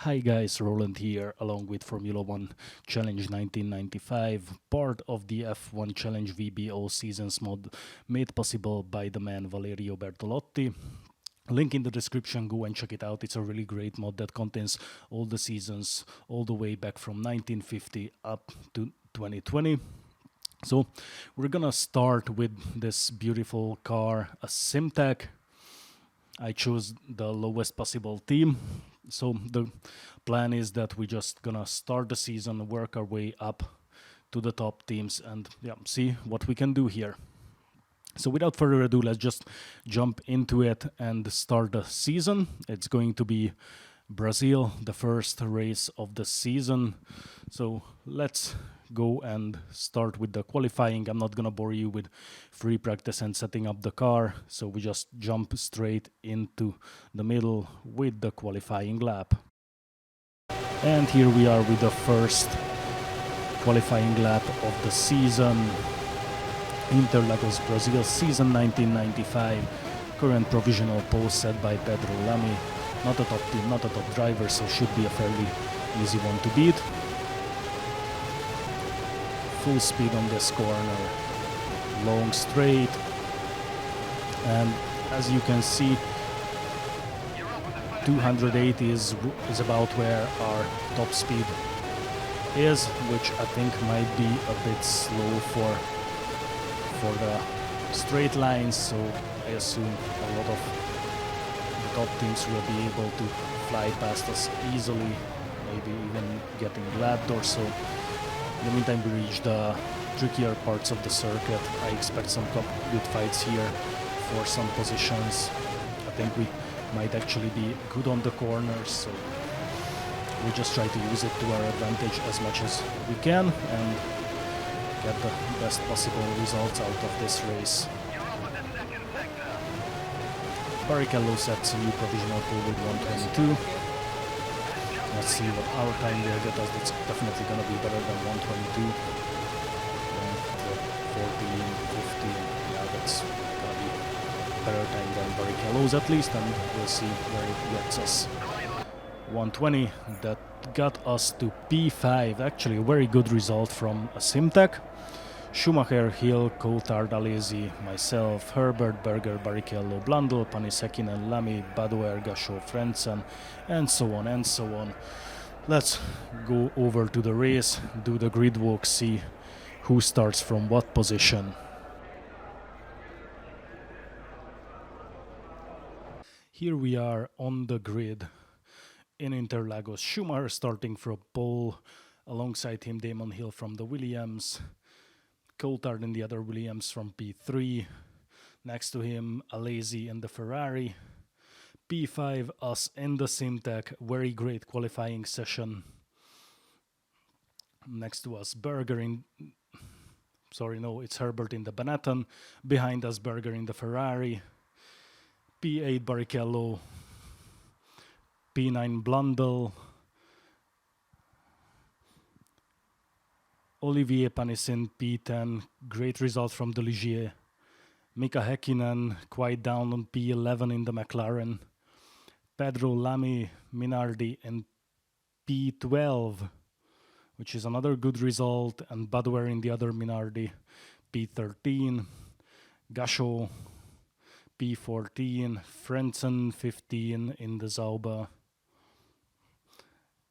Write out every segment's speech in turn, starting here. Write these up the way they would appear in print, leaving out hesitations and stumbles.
Hi guys, Roland here, along with Formula One Challenge 1995, part of the F1 Challenge VBO Seasons mod made possible by the man Valerio Bertolotti. Link in the description, go and check it out. It's a really great mod that contains all the seasons, all the way back from 1950 up to 2020. So we're gonna start with this beautiful car, a Simtek. I chose the lowest possible team. So the plan is that we're just gonna start the season, work our way up to the top teams, and see what we can do here. So without further ado, let's just jump into it and start the season. It's going to be Brazil, the first race of the season. So let's go and start with the qualifying. I'm not gonna bore you with free practice and setting up the car, so we just jump straight into the middle with the qualifying lap. And here we are with the first qualifying lap of the season. Interlagos, Brazil, season 1995. Current provisional pole set by Pedro Lamy. Not a top team, not a top driver, so should be a fairly easy one to beat. Full speed on this corner, long straight, and as you can see, 280 is about where our top speed is, which I think might be a bit slow for the straight lines, so I assume a lot of the top teams will be able to fly past us easily, maybe even getting lapped or so. In the meantime, we reach the trickier parts of the circuit. I expect some good fights here for some positions. I think we might actually be good on the corners, so we just try to use it to our advantage as much as we can and get the best possible results out of this race. Barrichello sets a new provisional pole with 122. Let's see what our time will get us. It's definitely going to be better than 122. 14, 15, yeah, that's going to be better time than Barrichello's at least, and we'll see where it gets us. 120, that got us to P5, actually a very good result from a Simtek. Schumacher, Hill, Coulthard, Alesi, myself, Herbert, Berger, Barrichello, Blundell, Panis-Häkkinen, Lamy, Badoer, Gachot, Frentzen, and so on and so on. Let's go over to the race, do the grid walk, see who starts from what position. Here we are on the grid in Interlagos. Schumacher starting from pole, alongside him Damon Hill from the Williams, Coulthard in the other Williams from P3, next to him Alesi in the Ferrari, P5 us in the Simtek, very great qualifying session. Next to us Berger it's Herbert in the Benetton, behind us Berger in the Ferrari, P8 Barrichello, P9 Blundell, Olivier Panis in P10, great result from De Ligier. Mika Häkkinen quite down on P11 in the McLaren. Pedro Lamy Minardi in P12, which is another good result, and Badoer in the other Minardi, P13. Gachot, P14. Frentzen, 15 in the Sauber.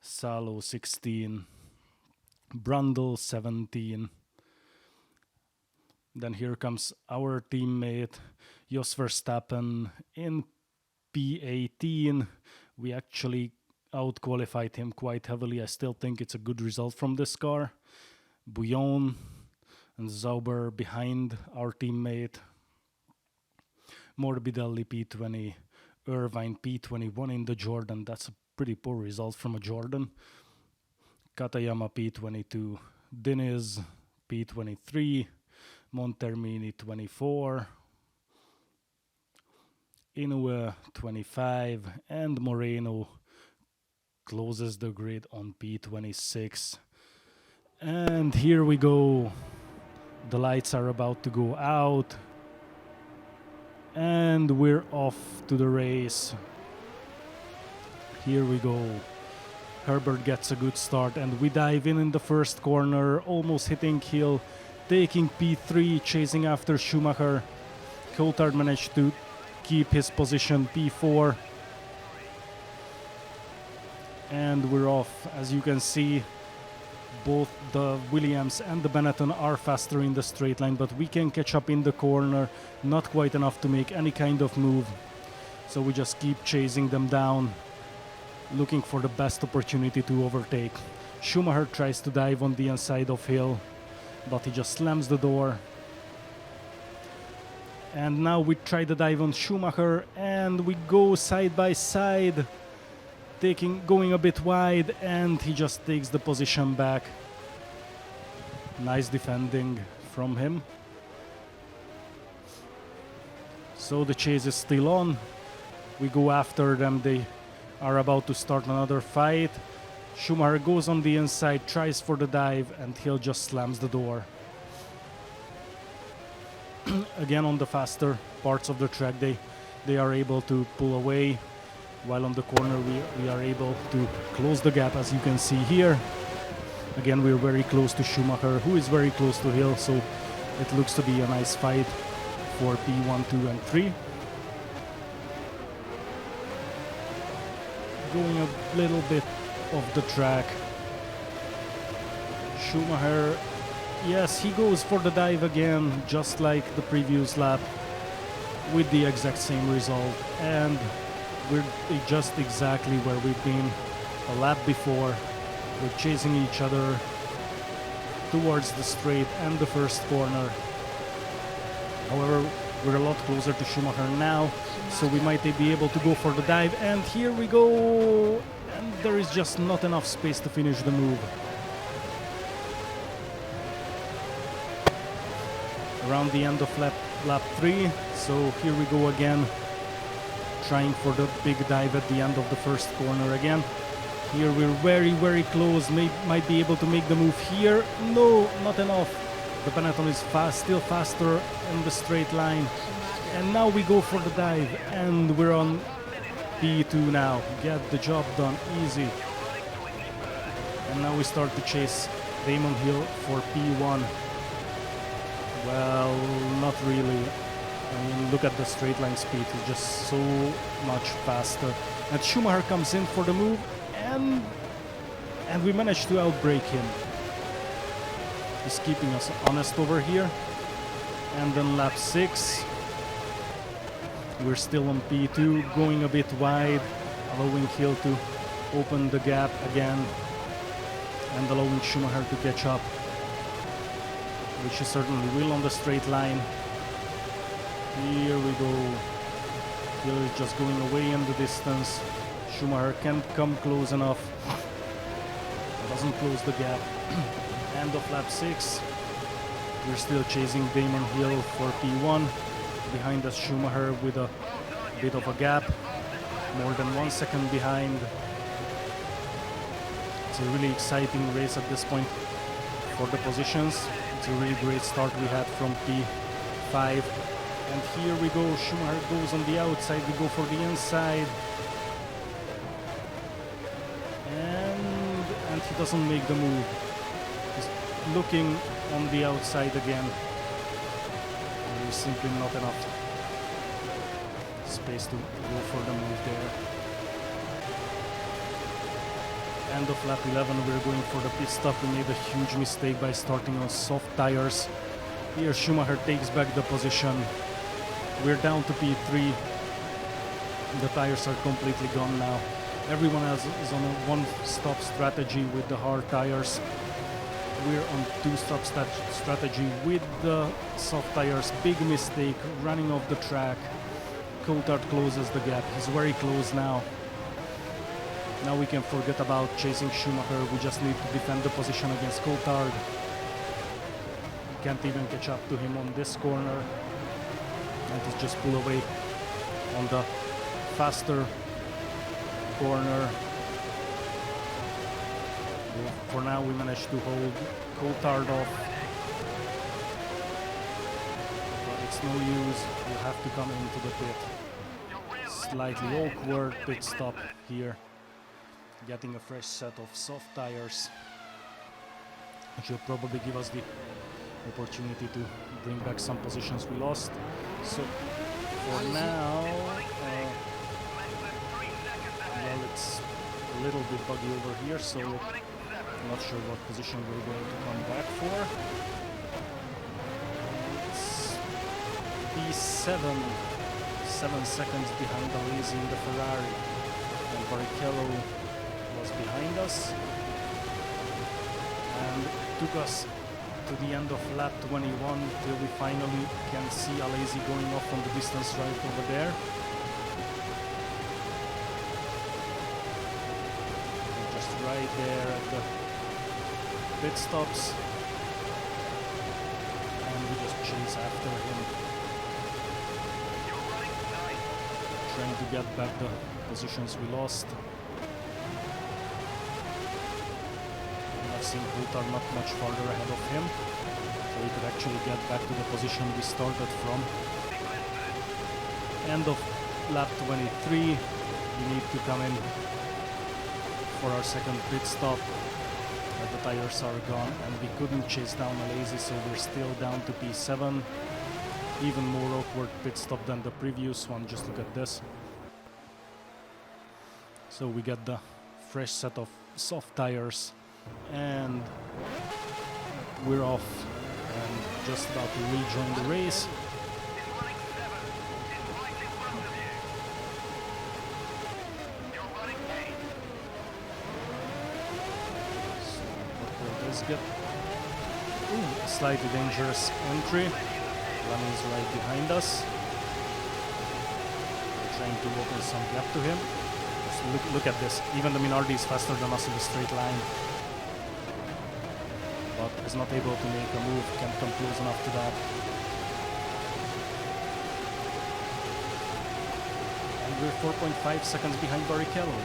Salo, 16. Brundle, 17. Then here comes our teammate Jos Verstappen in P18. We actually out-qualified him quite heavily. I still think it's a good result from this car. Bouillon and Sauber behind our teammate. Morbidelli P20, Irvine P21 in the Jordan. That's a pretty poor result from a Jordan. Katayama P22, Diniz P23, Montermini 24, Inoue 25, and Moreno closes the grid on P26. And here we go. The lights are about to go out. And we're off to the race. Here we go. Herbert gets a good start, and we dive in the first corner, almost hitting Hill, taking P3, chasing after Schumacher. Coulthard managed to keep his position P4. And we're off. As you can see, both the Williams and the Benetton are faster in the straight line, but we can catch up in the corner, not quite enough to make any kind of move. So we just keep chasing them down, looking for the best opportunity to overtake. Schumacher tries to dive on the inside of Hill, but he just slams the door. And now we try the dive on Schumacher, and we go side by side, going a bit wide, and he just takes the position back. Nice defending from him. So the chase is still on. We go after them. They are about to start another fight. Schumacher goes on the inside, tries for the dive, and Hill just slams the door. Again, on the faster parts of the track, they are able to pull away, while on the corner we are able to close the gap, as you can see here. Again, we're very close to Schumacher, who is very close to Hill, so it looks to be a nice fight for P1, 2, and 3. Going a little bit off the track. Schumacher, yes, he goes for the dive again, just like the previous lap, with the exact same result. And we're just exactly where we've been a lap before. We're chasing each other towards the straight and the first corner. However, we're a lot closer to Schumacher now, so we might be able to go for the dive. And here we go! And there is just not enough space to finish the move. Around the end of lap 3, so here we go again, trying for the big dive at the end of the first corner again. Here we're very, very close, might be able to make the move here. No, not enough. The Benetton is still faster in the straight line. And now we go for the dive, and we're on P2 now. Get the job done, easy. And now we start to chase Damon Hill for P1. Well, not really. I mean, look at the straight line speed, it's just so much faster. And Schumacher comes in for the move, and we managed to outbrake him. He's keeping us honest over here. And then lap 6, we're still on P2, going a bit wide, allowing Hill to open the gap again, and allowing Schumacher to catch up, which he certainly will on the straight line. Here we go. Hill is just going away in the distance. Schumacher can't come close enough. Doesn't close the gap. End of lap 6. We're still chasing Damon Hill for P1. Behind us, Schumacher with a bit of a gap. More than 1 second behind. It's a really exciting race at this point for the positions. It's a really great start we had from P5. And here we go, Schumacher goes on the outside, we go for the inside. And he doesn't make the move. He's looking on the outside again. There's simply not enough space to go for the move there. End of lap 11, we're going for the pit stop. We made a huge mistake by starting on soft tires. Here Schumacher takes back the position. We're down to P3. The tires are completely gone now. Everyone else is on a one-stop strategy with the hard tires. We're on two-stop strategy with the soft tires. Big mistake, running off the track. Coulthard closes the gap. He's very close now. Now we can forget about chasing Schumacher. We just need to defend the position against Coulthard. Can't even catch up to him on this corner. And he's just pull away on the faster corner. For now, we managed to hold Coulthard off. But it's no use. We'll have to come into the pit. Slightly awkward pit stop here. getting a fresh set of soft tires, which will probably give us the opportunity to bring back some positions we lost. So for now, well, it's a little bit buggy over here, so I'm not sure what position we're going to come back for. It's P7, 7 seconds behind Alesi in the Ferrari, and Barrichello was behind us, and it took us to the end of lap 21 till we finally can see Alesi going off on the distance right over there. Just right there at the pit stops, and we just chase after him, trying to get back the positions we lost. Coulthard not much farther ahead of him, so we could actually get back to the position we started from. End of lap 23, we need to come in for our second pit stop, but the tires are gone and we couldn't chase down Alesi, so we're still down to P7. Even more awkward pit stop than the previous one, just look at this. So we get the fresh set of soft tires, and we're off and just about to rejoin the race. So what will this get? Ooh, a slightly dangerous entry. Lamy is right behind us. We're trying to open some gap to him. Just look at this. Even the Minardi is faster than us in a straight line, but is not able to make a move, can't come close enough to that. And we're 4.5 seconds behind Barrichello,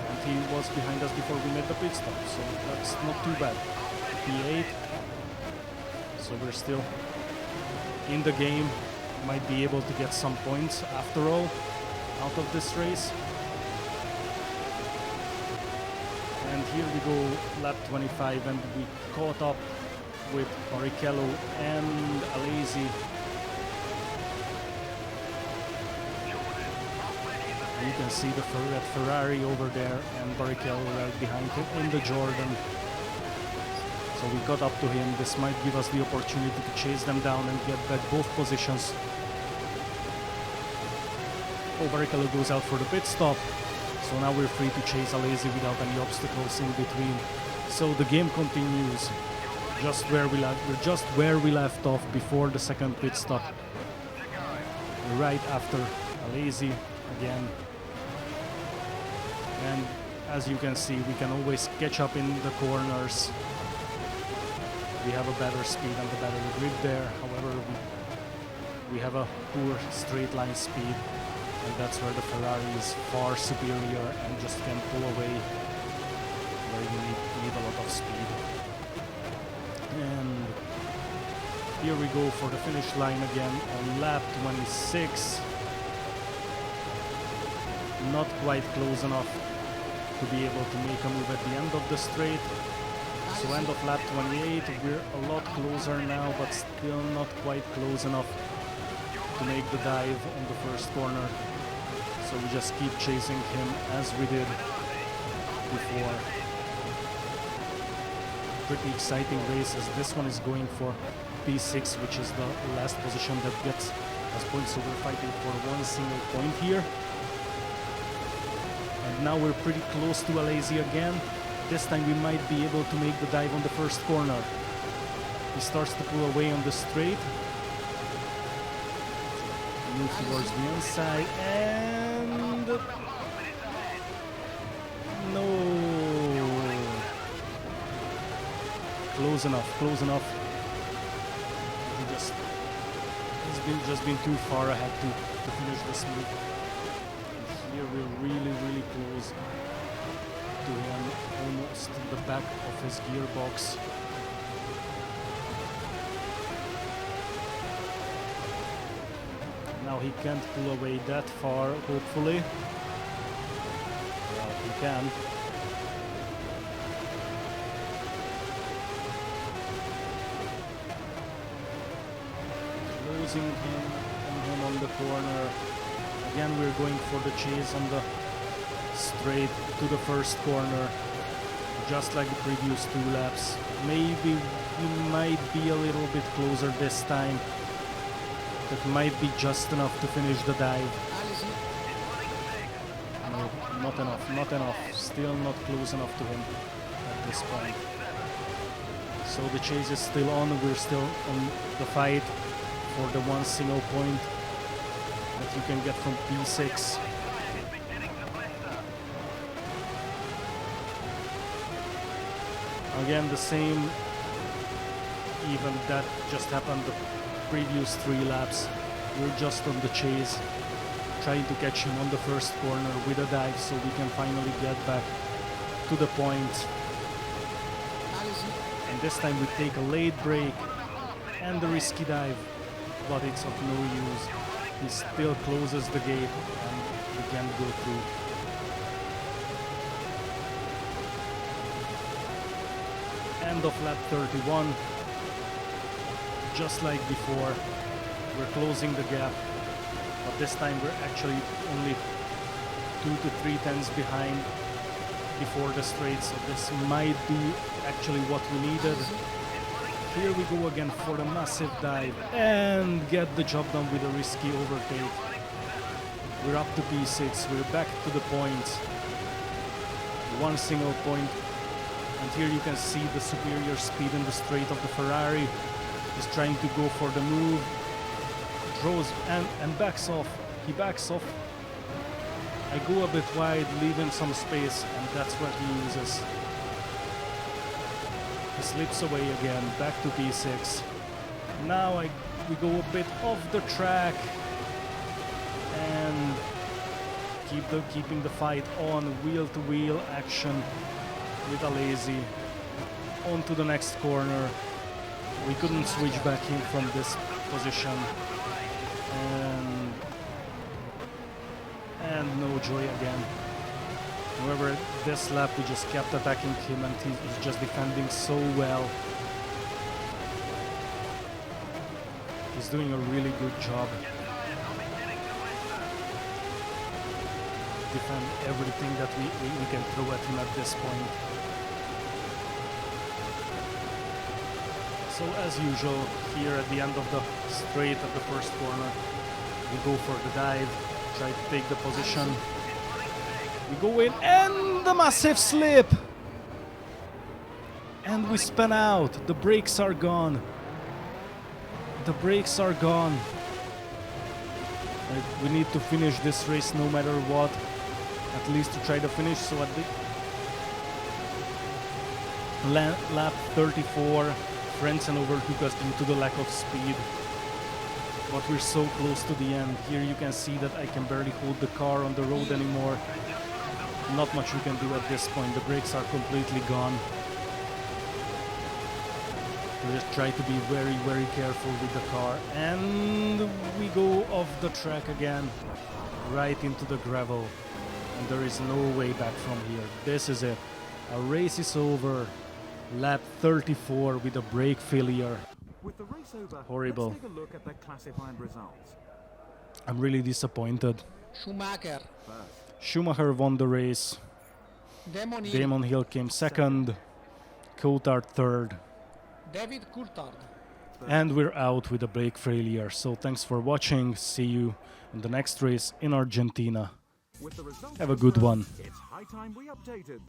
and he was behind us before we made the pit stop, so that's not too bad. P8, so we're still in the game, might be able to get some points after all out of this race. And here we go, lap 25, and we caught up with Barrichello and Alesi. You can see the red Ferrari over there and Barrichello right behind him in the Jordan. So we got up to him. This might give us the opportunity to chase them down and get back both positions. Oh, Barrichello goes out for the pit stop. So now we're free to chase Alesi without any obstacles in between. So the game continues just where we left off before the second pit stop. Right after Alesi again. And as you can see, we can always catch up in the corners. We have a better speed and a better grip there. However, we have a poor straight line speed. And that's where the Ferrari is far superior and just can pull away where you need a lot of speed. And here we go for the finish line again on lap 26. Not quite close enough to be able to make a move at the end of the straight. So end of lap 28, we're a lot closer now, but still not quite close enough to make the dive on the first corner. So we just keep chasing him as we did before. Pretty exciting race, as this one is going for P6, which is the last position that gets us points. So we're fighting for one single point here. And now we're pretty close to Alesi again. This time we might be able to make the dive on the first corner. He starts to pull away on the straight. Move towards the inside, and no, close enough. He's just been too far ahead to finish this move. And here we're really close to him, almost the back of his gearbox. Now he can't pull away that far, hopefully. Well, he can. Losing him on the corner. Again, we're going for the chase on the straight to the first corner, just like the previous 2 laps. Maybe we might be a little bit closer this time. That might be just enough to finish the dive. No, not enough, not enough. Still not close enough to him at this point. So the chase is still on. We're still on the fight for the 1 single point that you can get from P6. Again, the same event that just happened the previous 3 laps. We're just on the chase, trying to catch him on the first corner with a dive so we can finally get back to the point. And this time we take a late break and the risky dive, but it's of no use. He still closes the gate and we can't go through. End of lap 31. Just like before, we're closing the gap, but this time we're actually only 2 to 3 tenths behind before the straight, so this might be actually what we needed. Here we go again for a massive dive and get the job done with a risky overtake. We're up to P6, we're back to the point. 1 single point, and here you can see the superior speed in the straight of the Ferrari. He's trying to go for the move, draws and backs off. He backs off. I go a bit wide, leave him some space, and that's what he uses. He slips away again, back to P6. Now we go a bit off the track and keeping the fight on, wheel-to-wheel action with Alesi. On to the next corner. We couldn't switch back in from this position, and no joy again. However, this lap we just kept attacking him and he's just defending so well. He's doing a really good job. Defend everything that we can throw at him at this point. So as usual, here at the end of the straight at the first corner, we go for the dive, try to take the position. We go in and the massive slip! And we spin out, the brakes are gone. The brakes are gone. We need to finish this race no matter what, at least to try to finish. So at the lap 34, Frentzen overtook us due to the lack of speed, but we're so close to the end. Here you can see that I can barely hold the car on the road anymore. Not much we can do at this point. The brakes are completely gone. We just try to be very, very careful with the car, and we go off the track again, right into the gravel, and there is no way back from here. This is it. Our race is over. Lap 34 with a brake failure. With the race over, horrible. Let's take a look at the classified results. I'm really disappointed. Schumacher, Schumacher won the race. Damon Hill came second. Coulthard third. David Coulthard. And we're out with a brake failure. So thanks for watching. See you in the next race in Argentina. With the results Have a good one. It's high time we updated.